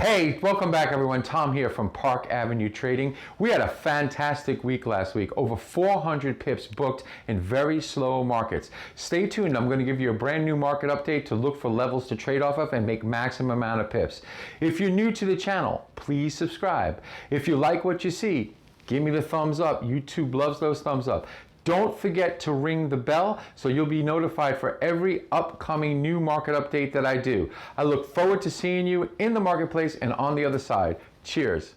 Hey, welcome back everyone. Tom here from Park Avenue Trading. We had a fantastic week last week. Over 400 pips booked in very slow markets. Stay tuned. I'm going to give you a brand new market update to look for levels to trade off of and make maximum amount of pips. If you're new to the channel, please subscribe. If you like what you see, give me the thumbs up. YouTube loves those thumbs up. Don't forget to ring the bell so you'll be notified for every upcoming new market update that I do. I look forward to seeing you in the marketplace and on the other side. Cheers.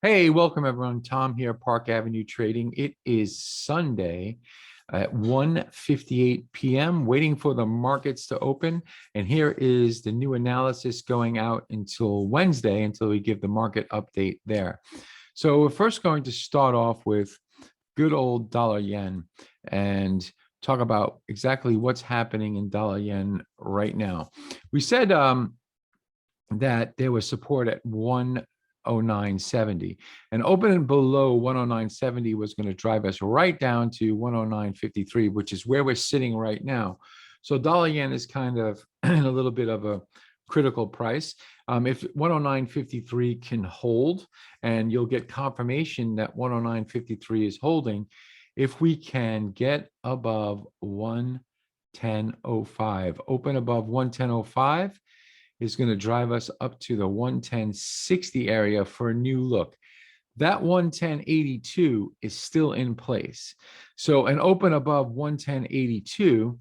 Hey, welcome everyone. Tom here, Park Avenue Trading. It is Sunday at 1:58 p.m., waiting for the markets to open. And here is the new analysis going out until Wednesday, until we give the market update there. So we're first going to start off with good old dollar yen and talk about exactly what's happening in dollar yen right now. We said that there was support at 109.70, and opening below 109.70 was going to drive us right down to 109.53, which is where we're sitting right now. So dollar yen is kind of in a little bit of a critical price. If 109.53 can hold, and you'll get confirmation that 109.53 is holding, if we can get above 110.05, open above 110.05, is going to drive us up to the 110.60 area for a new look. That 110.82 is still in place. So an open above 110.82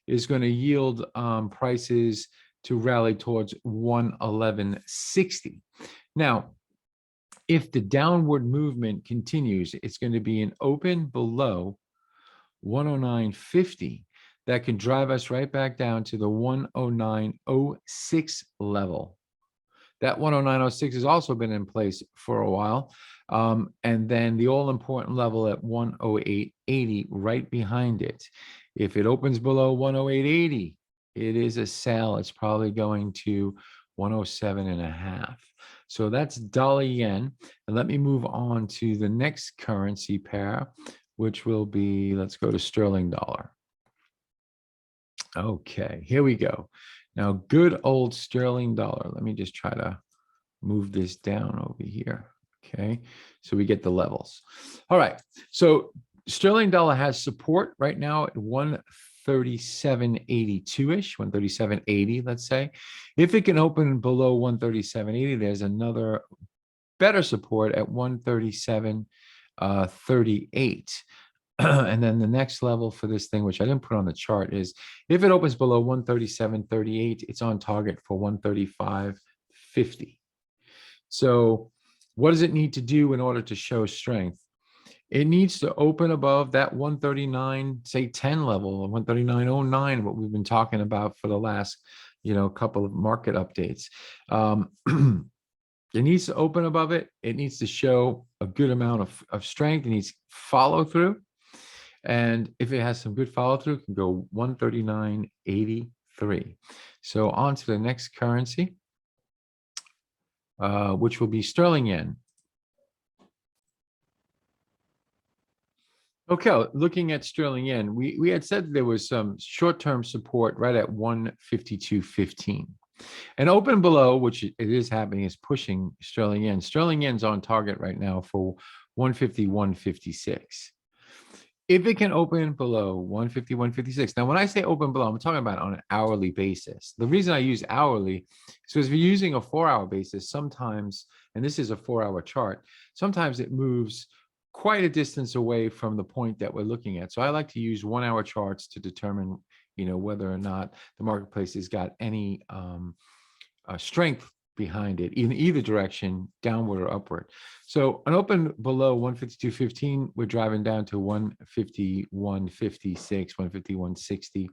is going to yield prices to rally towards 111.60. Now, if the downward movement continues, it's going to be an open below 109.50. That can drive us right back down to the 109.06 level. That 109.06 has also been in place for a while. And then the all-important level at 108.80 right behind it. If it opens below 108.80, it is a sell. It's probably going to 107.5. So that's dollar yen. And let me move on to the next currency pair, which will be, let's go to sterling dollar. Okay, here we go. Now, good old sterling dollar. Let me just try to move this down over here. Okay, so we get the levels. All right, so sterling dollar has support right now at 137.82-ish, 137.80, let's say. If it can open below 137.80, there's another better support at 137.38. And then the next level for this thing, which I didn't put on the chart, is if it opens below 137.38, it's on target for 135.50. So what does it need to do in order to show strength? It needs to open above that 139, say 10 level, 139.09, what we've been talking about for the last, couple of market updates. It needs to open above it. It needs to show a good amount of strength. It needs follow through. And if it has some good follow through, it can go 139.83. So on to the next currency, which will be sterling yen. Okay, looking at sterling yen, we had said there was some short-term support right at 152.15. And open below, which it is happening, is pushing sterling yen. Sterling yen's on target right now for 150.156. If it can open below 150.156. Now, when I say open below, I'm talking about on an hourly basis. The reason I use hourly is because if you're using a 4-hour basis, sometimes, and this is a 4-hour chart, sometimes it moves quite a distance away from the point that we're looking at. So I like to use 1-hour charts to determine, whether or not the marketplace has got any strength behind it in either direction, downward or upward. So an open below 152.15, we're driving down to 151.56, 151.60.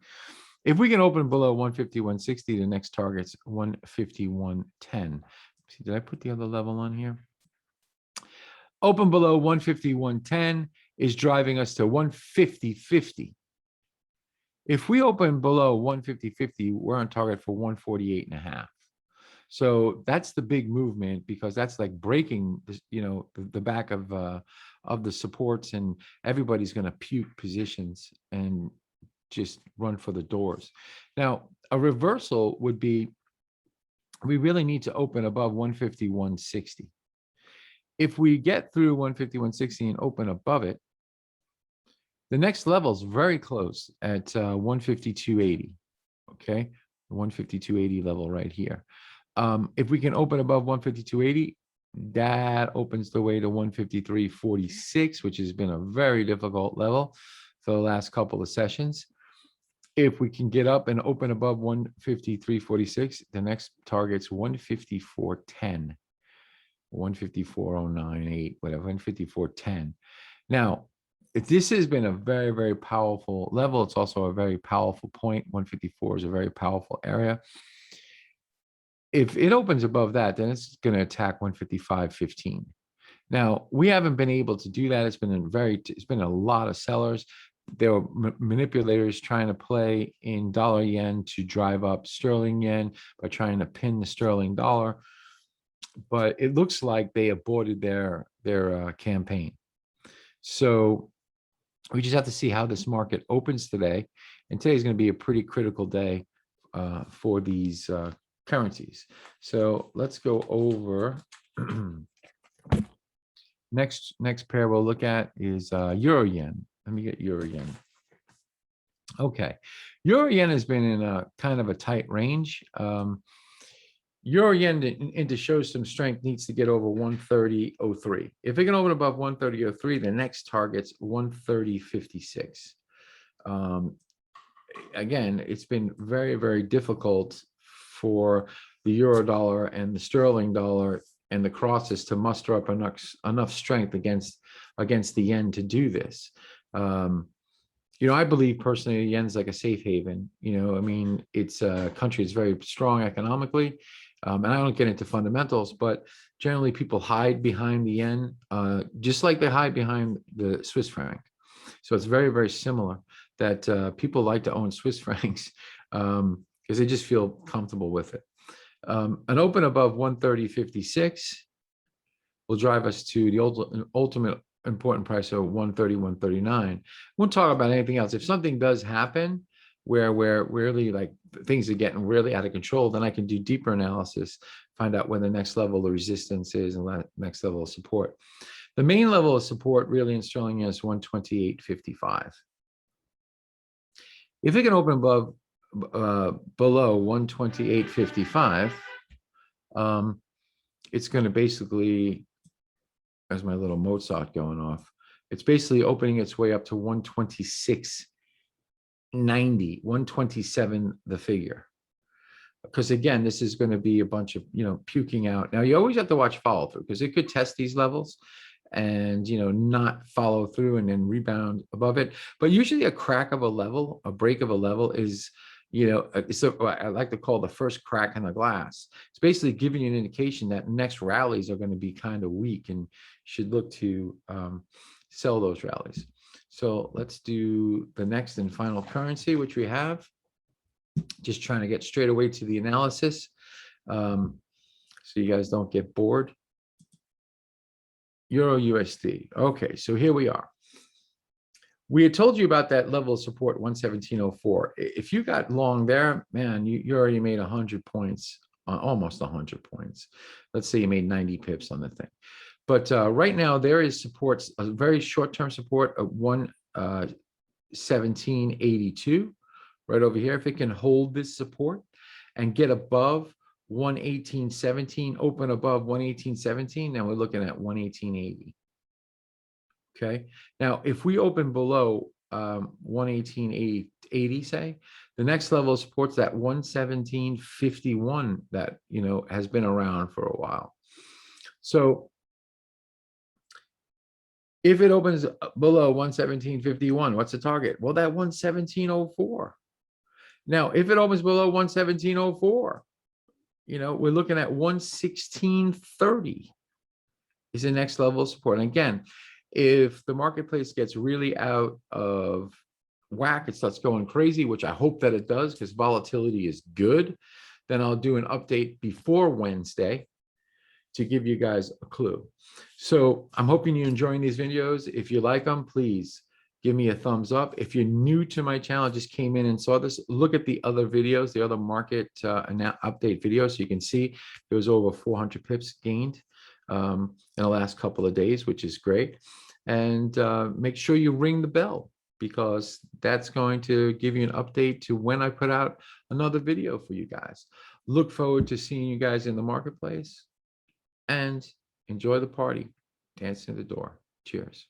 If we can open below 151.60, the next target's 151.10. See, did I put the other level on here? Open below 151.10 is driving us to 150.50. If we open below 150.50, we're on target for 148.5. So that's the big movement, because that's like breaking, the back of the supports, and everybody's going to puke positions and just run for the doors. Now, a reversal would be, we really need to open above 150-160. If we get through 150-160 and open above it, the next level is very close at 152.80. Okay, 152.80 level right here. If we can open above 152.80, that opens the way to 153.46, which has been a very difficult level for the last couple of sessions. If we can get up and open above 153.46, the next target's 154.10, 154.098, whatever, 154.10. Now, if this has been a very, very powerful level, it's also a very powerful point. 154 is a very powerful area. If it opens above that, then it's going to attack 155.15. Now, we haven't been able to do that. It's been a lot of sellers. There were manipulators trying to play in dollar yen to drive up sterling yen by trying to pin the sterling dollar. But it looks like they aborted their campaign. So we just have to see how this market opens today. And today's going to be a pretty critical day for these currencies. So let's go over. Next pair we'll look at is euro yen. Let me get euro yen. Okay, euro yen has been in a kind of a tight range. Euro yen to show some strength needs to get over 130.03. If it can open above 130.03, the next target's 130.56. Again, it's been very, very difficult for the euro dollar and the sterling dollar and the crosses to muster up enough strength against the yen to do this. I believe personally the yen's like a safe haven. I mean, it's a country that's very strong economically. And I don't get into fundamentals, but generally people hide behind the yen, just like they hide behind the Swiss franc. So it's very, very similar that people like to own Swiss francs because they just feel comfortable with it. An open above 130.56 will drive us to the ultimate important price of 130, 139. Won't talk about anything else. If something does happen where we're really like things are getting really out of control, then I can do deeper analysis, find out where the next level of resistance is and that next level of support. The main level of support really in sterling is 128.55. If it can open above below 128.55, it's going to basically, as my little Mozart going off, it's basically opening its way up to 126.90, 127 the figure. Because again, this is going to be a bunch of puking out. Now you always have to watch follow through, because it could test these levels and not follow through and then rebound above it. But usually a crack of a level, a break of a level is so I like to call the first crack in the glass. It's basically giving you an indication that next rallies are going to be kind of weak and should look to sell those rallies. So let's do the next and final currency, which we have. Just trying to get straight away to the analysis so you guys don't get bored. Euro USD. Okay, so here we are. We had told you about that level of support, 117.04. If you got long there, man, you already made 100 points, almost 100 points. Let's say you made 90 pips on the thing. But right now, there is support, a very short-term support of 117.82 right over here. If it can hold this support and get above 118.17, open above 118.17, then we're looking at 118.80. Okay, now if we open below 118.80, say, the next level of support's that 117.51 that has been around for a while. So if it opens below 117.51, what's the target? Well, that 117.04. Now, if it opens below 117.04, we're looking at 116.30 is the next level of support. And again, if the marketplace gets really out of whack, it starts going crazy, which I hope that it does, because volatility is good. then I'll do an update before Wednesday to give you guys a clue. So I'm hoping you're enjoying these videos. If you like them, please give me a thumbs up. If you're new to my channel, just came in and saw this, look at the other videos, the other market update videos. So you can see there was over 400 pips gained in the last couple of days, which is great. And make sure you ring the bell, because that's going to give you an update to when I put out another video for you guys. Look forward to seeing you guys in the marketplace, and enjoy the party. Dance in the door. Cheers.